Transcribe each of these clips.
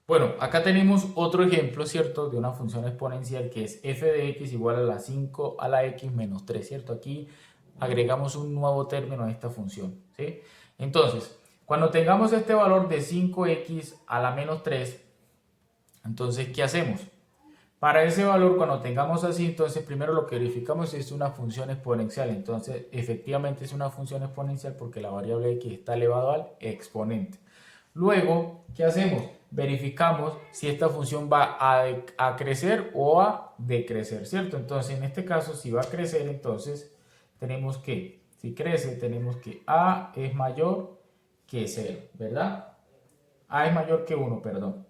Bueno, acá tenemos otro ejemplo, ¿cierto? De una función exponencial que es f de x igual a la 5 a la x menos 3, ¿cierto? Aquí agregamos un nuevo término a esta función, ¿sí? Entonces, cuando tengamos este valor de 5x a la menos 3, entonces, ¿qué hacemos? Para ese valor, cuando tengamos así, entonces primero lo que verificamos es una función exponencial. Entonces, efectivamente es una función exponencial porque la variable x está elevado al exponente. Luego, ¿qué hacemos? Verificamos si esta función va a crecer o a decrecer, ¿cierto? Entonces, en este caso, si va a crecer, entonces tenemos que, si crece, tenemos que a es mayor que 0, ¿verdad? A es mayor que 1, perdón.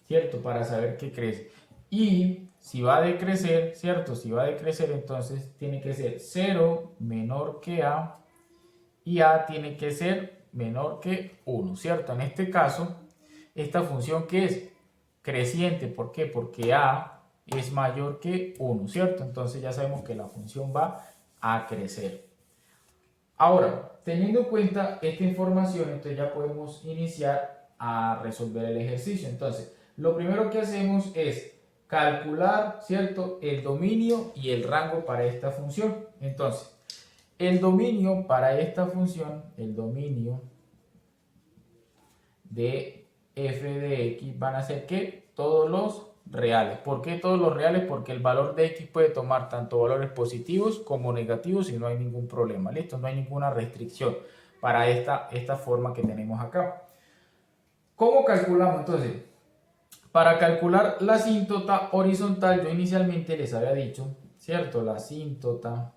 ¿Cierto? Para saber que crece. Y si va a decrecer, ¿cierto? Si va a decrecer, entonces tiene que ser 0 menor que A y A tiene que ser menor que 1, ¿cierto? En este caso, esta función que es creciente, ¿por qué? Porque A es mayor que 1, ¿cierto? Entonces ya sabemos que la función va a crecer. Ahora, teniendo en cuenta esta información, entonces ya podemos iniciar a resolver el ejercicio. Entonces, lo primero que hacemos es calcular, ¿cierto?, el dominio y el rango para esta función. Entonces, el dominio para esta función, el dominio de f de x van a ser que todos los reales. ¿Por qué todos los reales? Porque el valor de x puede tomar tanto valores positivos como negativos y no hay ningún problema. ¿Listo? No hay ninguna restricción para esta forma que tenemos acá. ¿Cómo calculamos entonces? Para calcular la asíntota horizontal, yo inicialmente les había dicho, ¿cierto? La asíntota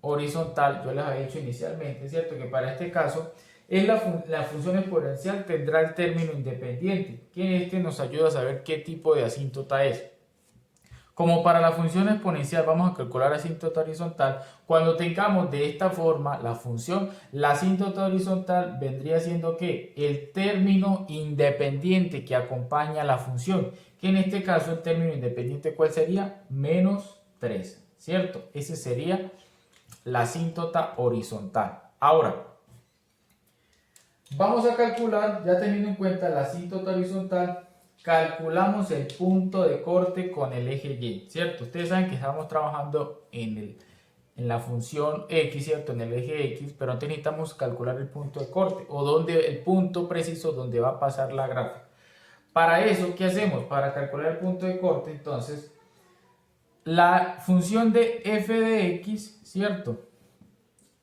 horizontal, yo les había dicho inicialmente, ¿cierto? Que para este caso es la función exponencial tendrá el término independiente, que este nos ayuda a saber qué tipo de asíntota es. Como para la función exponencial vamos a calcular asíntota horizontal, cuando tengamos de esta forma la función, la asíntota horizontal vendría siendo que el término independiente que acompaña a la función, que en este caso el término independiente, ¿cuál sería? Menos 3, ¿cierto? Ese sería la asíntota horizontal. Ahora, vamos a calcular, ya teniendo en cuenta la asíntota horizontal, calculamos el punto de corte con el eje Y, ¿cierto? Ustedes saben que estamos trabajando en la función X, ¿cierto? En el eje X, pero antes necesitamos calcular el punto de corte o el punto preciso donde va a pasar la gráfica. Para eso, ¿qué hacemos? Para calcular el punto de corte, entonces, la función de f de x, ¿cierto?,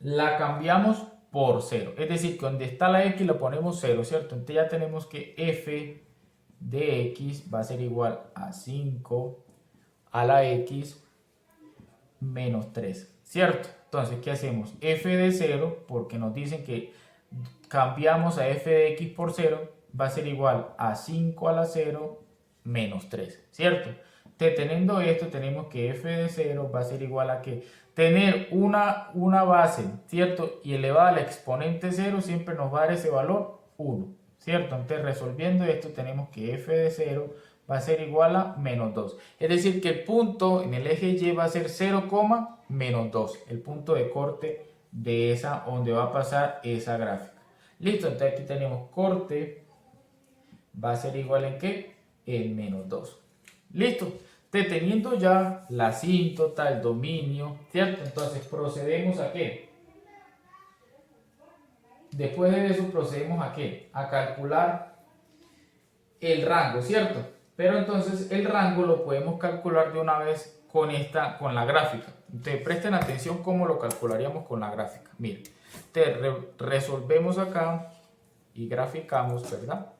la cambiamos por 0. Es decir, que donde está la x la ponemos 0, ¿cierto? Entonces ya tenemos que f de x va a ser igual a 5 a la x menos 3, ¿cierto? Entonces, ¿qué hacemos? F de 0, porque nos dicen que cambiamos a f de x por 0, va a ser igual a 5 a la 0 menos 3, ¿cierto? Entonces, teniendo esto, tenemos que f de 0 va a ser igual a que tener una base, ¿cierto? Y elevada al exponente 0 siempre nos va a dar ese valor 1, ¿cierto? Entonces, resolviendo esto, tenemos que f de 0 va a ser igual a menos 2. Es decir, que el punto en el eje Y va a ser 0, menos 2. El punto de corte de esa, donde va a pasar esa gráfica. Listo, entonces aquí tenemos corte, va a ser igual en qué? En menos 2. Listo. Teniendo ya la asíntota, el dominio, ¿cierto? Entonces procedemos a qué? Después de eso procedemos a qué? A calcular el rango, ¿cierto? Pero entonces el rango lo podemos calcular de una vez con la gráfica. Entonces presten atención cómo lo calcularíamos con la gráfica. Miren, resolvemos acá y graficamos, ¿verdad?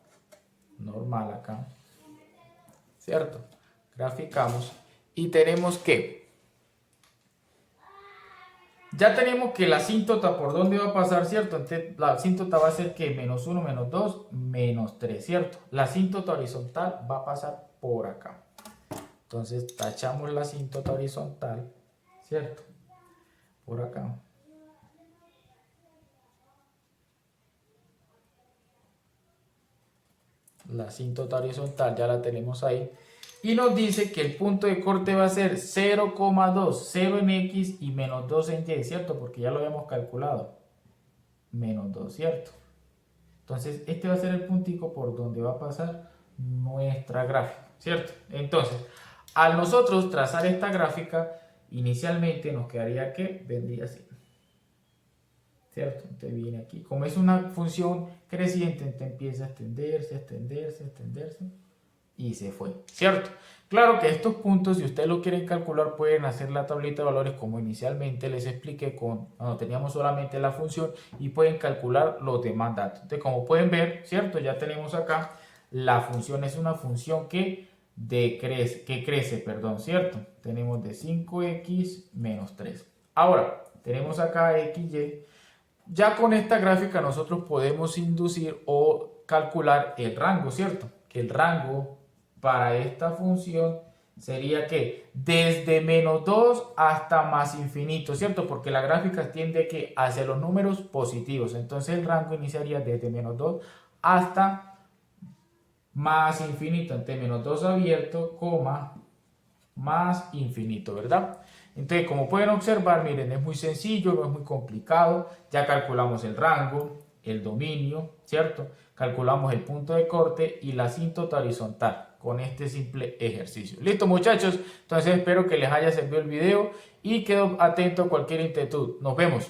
Normal acá, ¿cierto? Graficamos y tenemos que, ya tenemos que la asíntota por dónde va a pasar, ¿cierto? Entonces la asíntota va a ser que menos 1, menos 2, menos 3, ¿cierto? La asíntota horizontal va a pasar por acá. Entonces tachamos la asíntota horizontal, ¿cierto? Por acá. La asíntota horizontal ya la tenemos ahí. Y nos dice que el punto de corte va a ser 0,2, 0 en X y menos 2 en Y, ¿cierto? Porque ya lo habíamos calculado. Menos 2, ¿cierto? Entonces este va a ser el puntico por donde va a pasar nuestra gráfica, ¿cierto? Entonces, al nosotros trazar esta gráfica, inicialmente nos quedaría que vendría así, ¿cierto? Entonces viene aquí, como es una función creciente, entonces empieza a extenderse, extenderse, extenderse y se fue, ¿cierto? Claro que estos puntos, si ustedes lo quieren calcular, pueden hacer la tablita de valores como inicialmente les expliqué cuando teníamos solamente la función, y pueden calcular los demás datos. Entonces, como pueden ver, ¿cierto? Ya tenemos acá, la función es una función que crece, perdón, ¿cierto? Tenemos de 5x menos 3. Ahora, tenemos acá xy. Ya con esta gráfica nosotros podemos inducir o calcular el rango, ¿cierto? Que el rango para esta función sería que desde menos 2 hasta más infinito, ¿cierto? Porque la gráfica tiende que hacia los números positivos. Entonces el rango iniciaría desde menos 2 hasta más infinito. Entonces menos 2 abierto, coma, más infinito, ¿verdad? Entonces, como pueden observar, miren, es muy sencillo, no es muy complicado. Ya calculamos el rango, el dominio, ¿cierto? Calculamos el punto de corte y la asíntota horizontal con este simple ejercicio. Listo, muchachos. Entonces, espero que les haya servido el video y quedo atento a cualquier inquietud. Nos vemos.